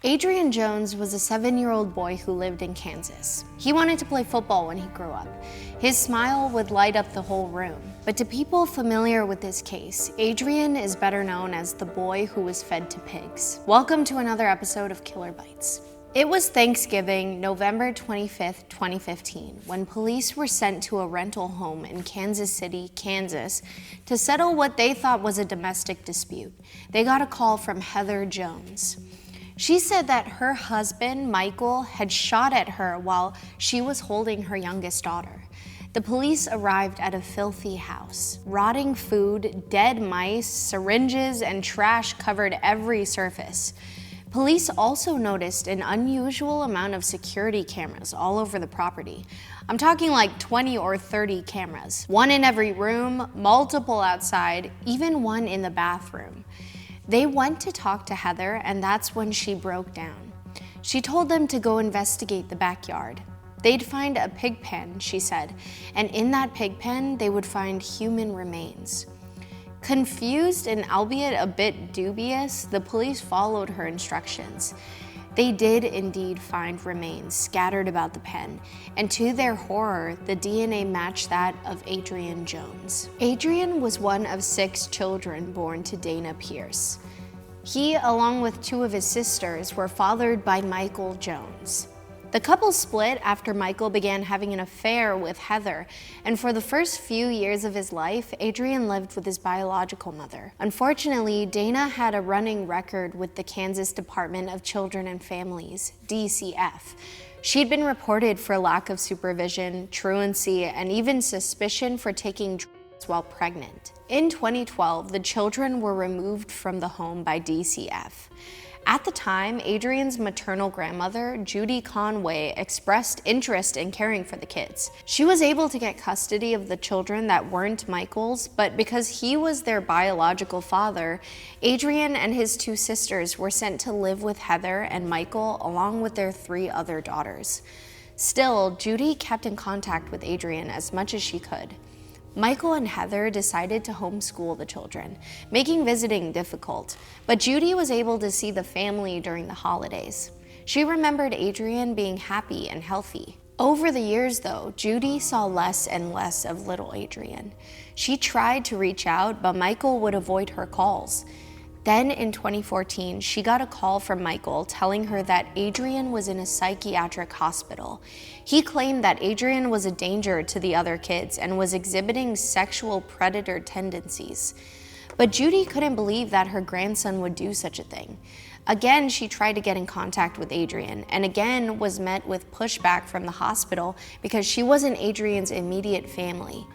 Adrian Jones was a 7-year-old boy who lived in Kansas. He wanted to play football when he grew up. His smile would light up the whole room. But to people familiar with this case, Adrian is better known as the boy who was fed to pigs. Welcome to another episode of Killer Bites. It was Thanksgiving, November 25th, 2015, when police were sent to a rental home in Kansas City, Kansas, to settle what they thought was a domestic dispute. They got a call from Heather Jones. She said that her husband, Michael, had shot at her while she was holding her youngest daughter. The police arrived at a filthy house. Rotting food, dead mice, syringes, and trash covered every surface. Police also noticed an unusual amount of security cameras all over the property. I'm talking like 20 or 30 cameras. One in every room, multiple outside, even one in the bathroom. They went to talk to Heather, and that's when she broke down. She told them to go investigate the backyard. They'd find a pig pen, she said, and in that pig pen, they would find human remains. Confused and albeit a bit dubious, the police followed her instructions. They did indeed find remains scattered about the pen, and to their horror, the DNA matched that of Adrian Jones. Adrian was one of 6 children born to Dana Pierce. He, along with 2 of his sisters, were fathered by Michael Jones. The couple split after Michael began having an affair with Heather, and for the first few years of his life, Adrian lived with his biological mother. Unfortunately, Dana had a running record with the Kansas Department of Children and Families, DCF. She'd been reported for lack of supervision, truancy, and even suspicion for taking drugs while pregnant. In 2012, the children were removed from the home by DCF. At the time, Adrian's maternal grandmother, Judy Conway, expressed interest in caring for the kids. She was able to get custody of the children that weren't Michael's, but because he was their biological father, Adrian and his 2 sisters were sent to live with Heather and Michael along with their 3 other daughters. Still, Judy kept in contact with Adrian as much as she could. Michael and Heather decided to homeschool the children, making visiting difficult, but Judy was able to see the family during the holidays. She remembered Adrian being happy and healthy. Over the years, though, Judy saw less and less of little Adrian. She tried to reach out, but Michael would avoid her calls. Then in 2014, she got a call from Michael telling her that Adrian was in a psychiatric hospital. He claimed that Adrian was a danger to the other kids and was exhibiting sexual predator tendencies. But Judy couldn't believe that her grandson would do such a thing. Again, she tried to get in contact with Adrian, and again was met with pushback from the hospital because she wasn't Adrian's immediate family.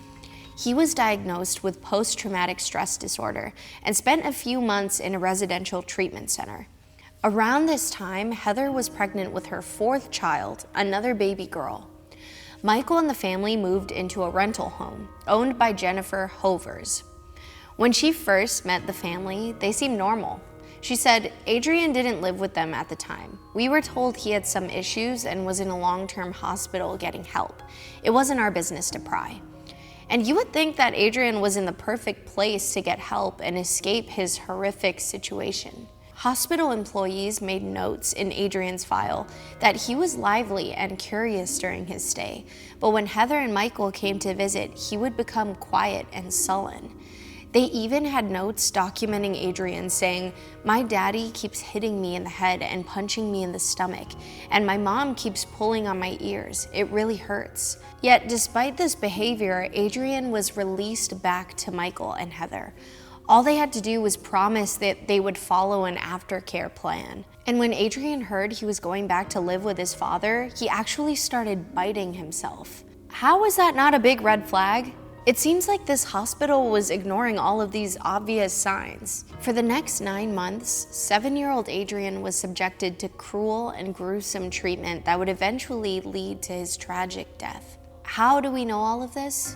He was diagnosed with post-traumatic stress disorder and spent a few months in a residential treatment center. Around this time, Heather was pregnant with her 4th child, another baby girl. Michael and the family moved into a rental home owned by Jennifer Hovers. When she first met the family, they seemed normal. She said, Adrian didn't live with them at the time. We were told he had some issues and was in a long-term hospital getting help. It wasn't our business to pry. And you would think that Adrian was in the perfect place to get help and escape his horrific situation. Hospital employees made notes in Adrian's file that he was lively and curious during his stay, but when Heather and Michael came to visit, he would become quiet and sullen. They even had notes documenting Adrian saying, "My daddy keeps hitting me in the head and punching me in the stomach, and my mom keeps pulling on my ears. It really hurts." Yet, despite this behavior, Adrian was released back to Michael and Heather. All they had to do was promise that they would follow an aftercare plan. And when Adrian heard he was going back to live with his father, he actually started biting himself. How is that not a big red flag? It seems like this hospital was ignoring all of these obvious signs. For the next 9 months, 7-year-old Adrian was subjected to cruel and gruesome treatment that would eventually lead to his tragic death. How do we know all of this?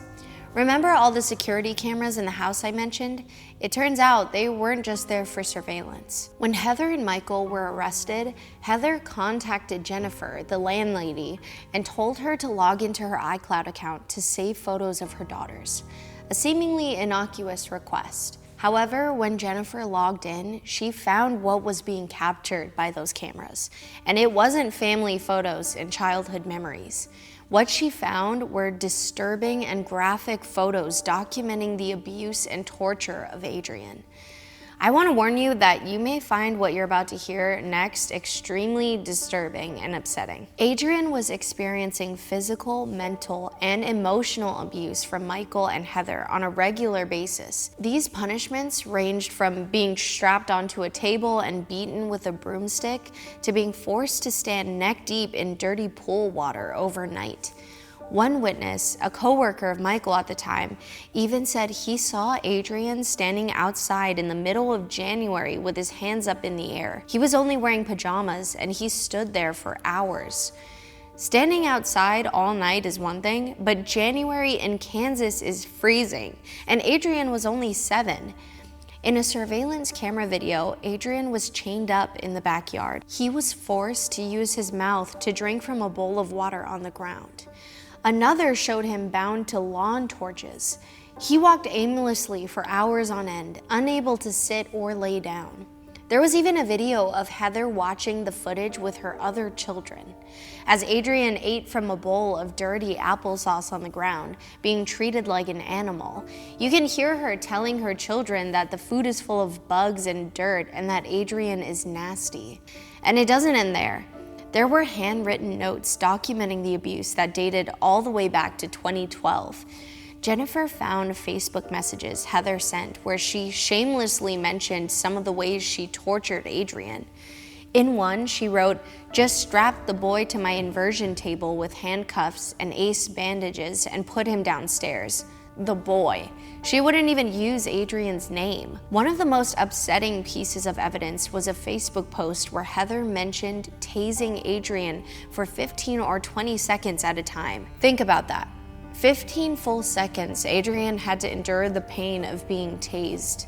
Remember all the security cameras in the house I mentioned? It turns out they weren't just there for surveillance. When Heather and Michael were arrested, Heather contacted Jennifer, the landlady, and told her to log into her iCloud account to save photos of her daughters. A seemingly innocuous request. However, when Jennifer logged in, she found what was being captured by those cameras, and it wasn't family photos and childhood memories. What she found were disturbing and graphic photos documenting the abuse and torture of Adrian. I want to warn you that you may find what you're about to hear next extremely disturbing and upsetting. Adrian was experiencing physical, mental, and emotional abuse from Michael and Heather on a regular basis. These punishments ranged from being strapped onto a table and beaten with a broomstick to being forced to stand neck deep in dirty pool water overnight. One witness, a coworker of Michael at the time, even said he saw Adrian standing outside in the middle of January with his hands up in the air. He was only wearing pajamas and he stood there for hours. Standing outside all night is one thing, but January in Kansas is freezing, and Adrian was only 7. In a surveillance camera video, Adrian was chained up in the backyard. He was forced to use his mouth to drink from a bowl of water on the ground. Another showed him bound to lawn torches. He walked aimlessly for hours on end, unable to sit or lay down. There was even a video of Heather watching the footage with her other children. As Adrian ate from a bowl of dirty applesauce on the ground, being treated like an animal, you can hear her telling her children that the food is full of bugs and dirt and that Adrian is nasty. And it doesn't end there. There were handwritten notes documenting the abuse that dated all the way back to 2012. Jennifer found Facebook messages Heather sent where she shamelessly mentioned some of the ways she tortured Adrian. In one, she wrote, "Just strapped the boy to my inversion table with handcuffs and ace bandages and put him downstairs." The boy. She wouldn't even use Adrian's name. One of the most upsetting pieces of evidence was a Facebook post where Heather mentioned tasing Adrian for 15 or 20 seconds at a time. Think about that. 15 full seconds Adrian had to endure the pain of being tased.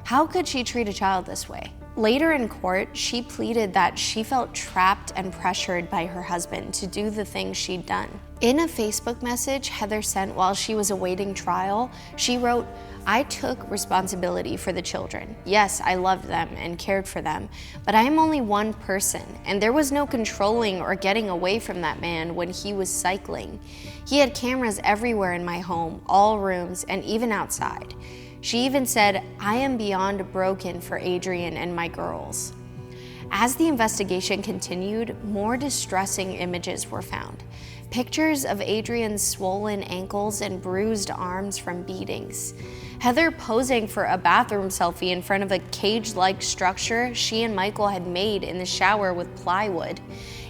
How could she treat a child this way? Later in court, she pleaded that she felt trapped and pressured by her husband to do the things she'd done. In a Facebook message Heather sent while she was awaiting trial, she wrote, "I took responsibility for the children. Yes, I loved them and cared for them, but I am only one person, and there was no controlling or getting away from that man when he was cycling. He had cameras everywhere in my home, all rooms, and even outside." She even said, "I am beyond broken for Adrian and my girls." As the investigation continued, more distressing images were found. Pictures of Adrian's swollen ankles and bruised arms from beatings. Heather posing for a bathroom selfie in front of a cage-like structure she and Michael had made in the shower with plywood.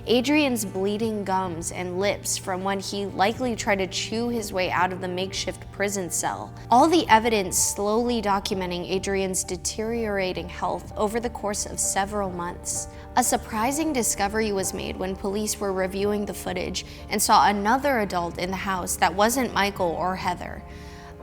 Adrian's bleeding gums and lips from when he likely tried to chew his way out of the makeshift prison cell. All the evidence slowly documenting Adrian's deteriorating health over the course of several months. A surprising discovery was made when police were reviewing the footage and saw another adult in the house that wasn't Michael or Heather.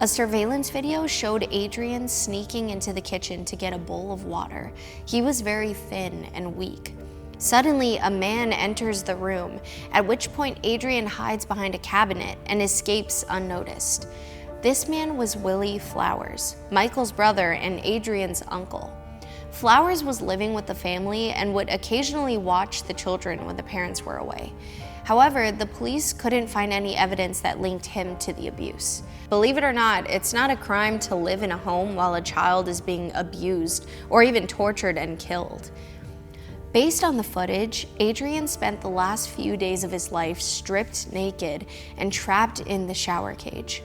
A surveillance video showed Adrian sneaking into the kitchen to get a bowl of water. He was very thin and weak. Suddenly, a man enters the room, at which point Adrian hides behind a cabinet and escapes unnoticed. This man was Willie Flowers, Michael's brother and Adrian's uncle. Flowers was living with the family and would occasionally watch the children when the parents were away. However, the police couldn't find any evidence that linked him to the abuse. Believe it or not, it's not a crime to live in a home while a child is being abused or even tortured and killed. Based on the footage, Adrian spent the last few days of his life stripped naked and trapped in the shower cage.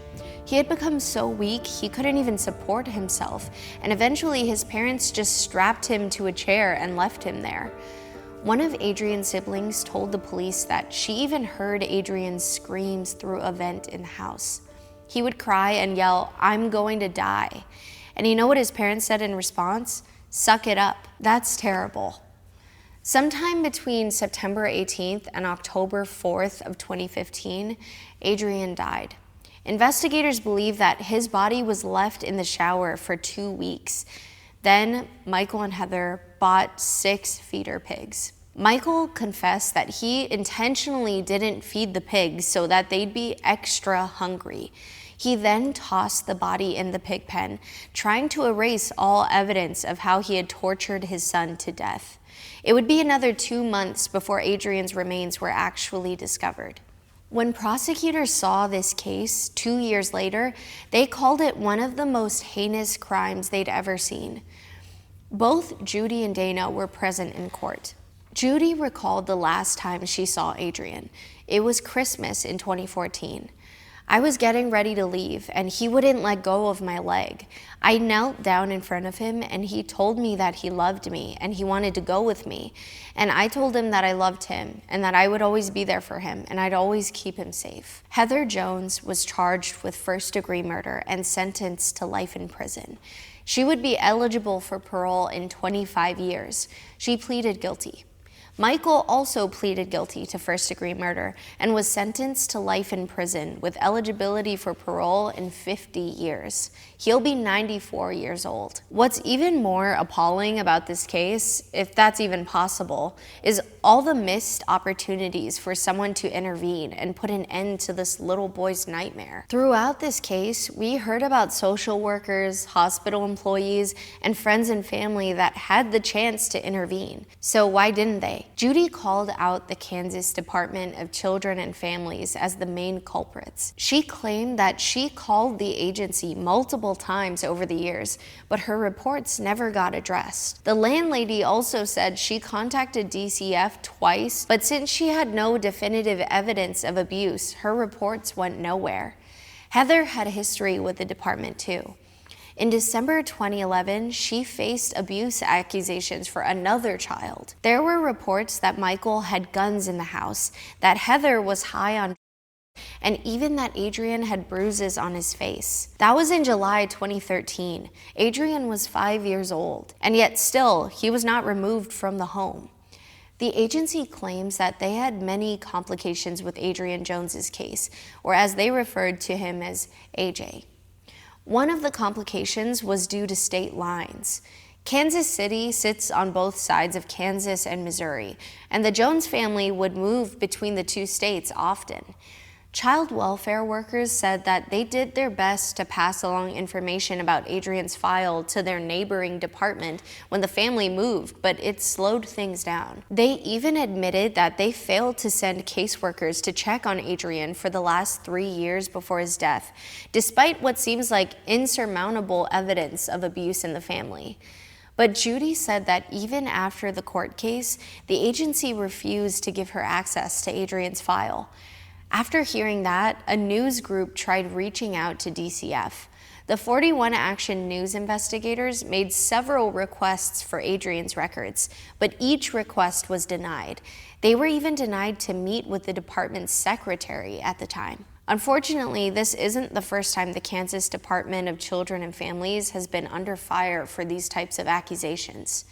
He had become so weak he couldn't even support himself, and eventually his parents just strapped him to a chair and left him there. One of Adrian's siblings told the police that she even heard Adrian's screams through a vent in the house. He would cry and yell, "I'm going to die." And you know what his parents said in response? "Suck it up. That's terrible." Sometime between September 18th and October 4th of 2015, Adrian died. Investigators believe that his body was left in the shower for 2 weeks. Then, Michael and Heather bought 6 feeder pigs. Michael confessed that he intentionally didn't feed the pigs so that they'd be extra hungry. He then tossed the body in the pig pen, trying to erase all evidence of how he had tortured his son to death. It would be another 2 months before Adrian's remains were actually discovered. When prosecutors saw this case 2 years later, they called it one of the most heinous crimes they'd ever seen. Both Judy and Dana were present in court. Judy recalled the last time she saw Adrian. It was Christmas in 2014. I was getting ready to leave, and he wouldn't let go of my leg. I knelt down in front of him, and he told me that he loved me, and he wanted to go with me. And I told him that I loved him, and that I would always be there for him, and I'd always keep him safe. Heather Jones was charged with first-degree murder and sentenced to life in prison. She would be eligible for parole in 25 years. She pleaded guilty. Michael also pleaded guilty to first-degree murder and was sentenced to life in prison with eligibility for parole in 50 years. He'll be 94 years old. What's even more appalling about this case, if that's even possible, is all the missed opportunities for someone to intervene and put an end to this little boy's nightmare. Throughout this case, we heard about social workers, hospital employees, and friends and family that had the chance to intervene. So why didn't they? Judy called out the Kansas Department of Children and Families as the main culprits. She claimed that she called the agency multiple times over the years, but her reports never got addressed. The landlady also said she contacted DCF twice, but since she had no definitive evidence of abuse, her reports went nowhere. Heather had a history with the department too. In December 2011, she faced abuse accusations for another child. There were reports that Michael had guns in the house, that Heather was high on, and even that Adrian had bruises on his face. That was in July 2013. Adrian was 5 years old, and yet still, he was not removed from the home. The agency claims that they had many complications with Adrian Jones's case, or as they referred to him as AJ. One of the complications was due to state lines. Kansas City sits on both sides of Kansas and Missouri, and the Jones family would move between the two states often. Child welfare workers said that they did their best to pass along information about Adrian's file to their neighboring department when the family moved, but it slowed things down. They even admitted that they failed to send caseworkers to check on Adrian for the last 3 years before his death, despite what seems like insurmountable evidence of abuse in the family. But Judy said that even after the court case, the agency refused to give her access to Adrian's file. After hearing that, a news group tried reaching out to DCF. The 41 Action News investigators made several requests for Adrian's records, but each request was denied. They were even denied to meet with the department's secretary at the time. Unfortunately, this isn't the first time the Kansas Department of Children and Families has been under fire for these types of accusations.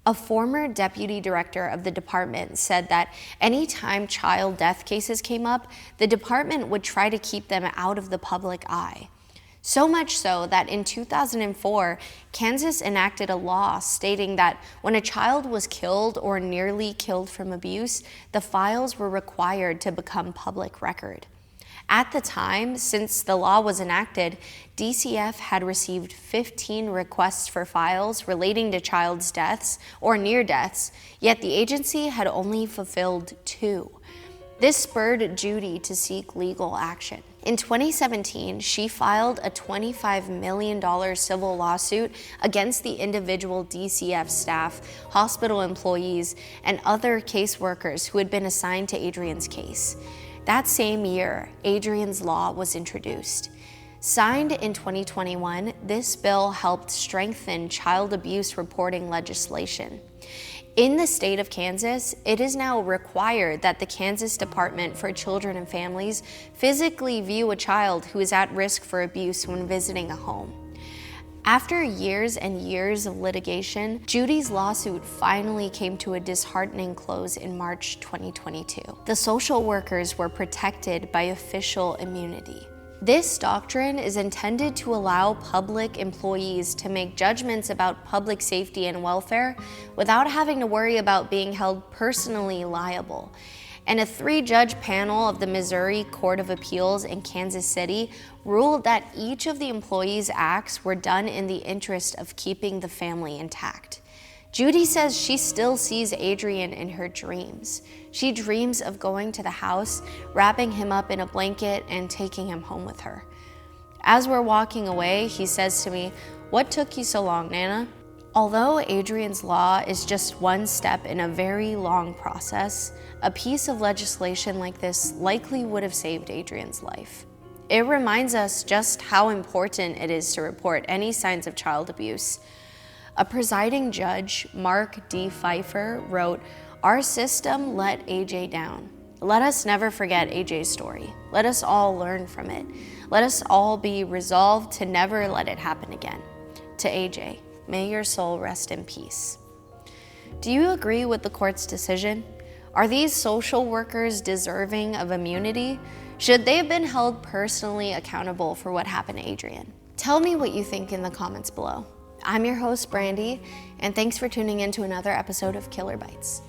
A former deputy director of the department said that anytime child death cases came up, the department would try to keep them out of the public eye. So much so that in 2004, Kansas enacted a law stating that when a child was killed or nearly killed from abuse, the files were required to become public record. At the time, since the law was enacted, DCF had received 15 requests for files relating to child's deaths or near deaths, yet the agency had only fulfilled 2. This spurred Judy to seek legal action. In 2017, she filed a $25 million civil lawsuit against the individual DCF staff, hospital employees, and other caseworkers who had been assigned to Adrian's case. That same year, Adrian's Law was introduced. Signed in 2021, this bill helped strengthen child abuse reporting legislation. In the state of Kansas, it is now required that the Kansas Department for Children and Families physically view a child who is at risk for abuse when visiting a home. After years and years of litigation, Judy's lawsuit finally came to a disheartening close in March 2022. The social workers were protected by official immunity. This doctrine is intended to allow public employees to make judgments about public safety and welfare without having to worry about being held personally liable. And a 3-judge panel of the Missouri Court of Appeals in Kansas City ruled that each of the employees' acts were done in the interest of keeping the family intact. Judy says she still sees Adrian in her dreams. She dreams of going to the house, wrapping him up in a blanket, and taking him home with her. As we're walking away, he says to me, "What took you so long, Nana?" Although Adrian's law is just one step in a very long process, a piece of legislation like this likely would have saved Adrian's life. It reminds us just how important it is to report any signs of child abuse. A presiding judge, Mark D. Pfeiffer, wrote, "Our system let AJ down. Let us never forget AJ's story. Let us all learn from it. Let us all be resolved to never let it happen again. To AJ, may your soul rest in peace." Do you agree with the court's decision? Are these social workers deserving of immunity? Should they have been held personally accountable for what happened to Adrian? Tell me what you think in the comments below. I'm your host, Brandi, and thanks for tuning in to another episode of Killer Bites.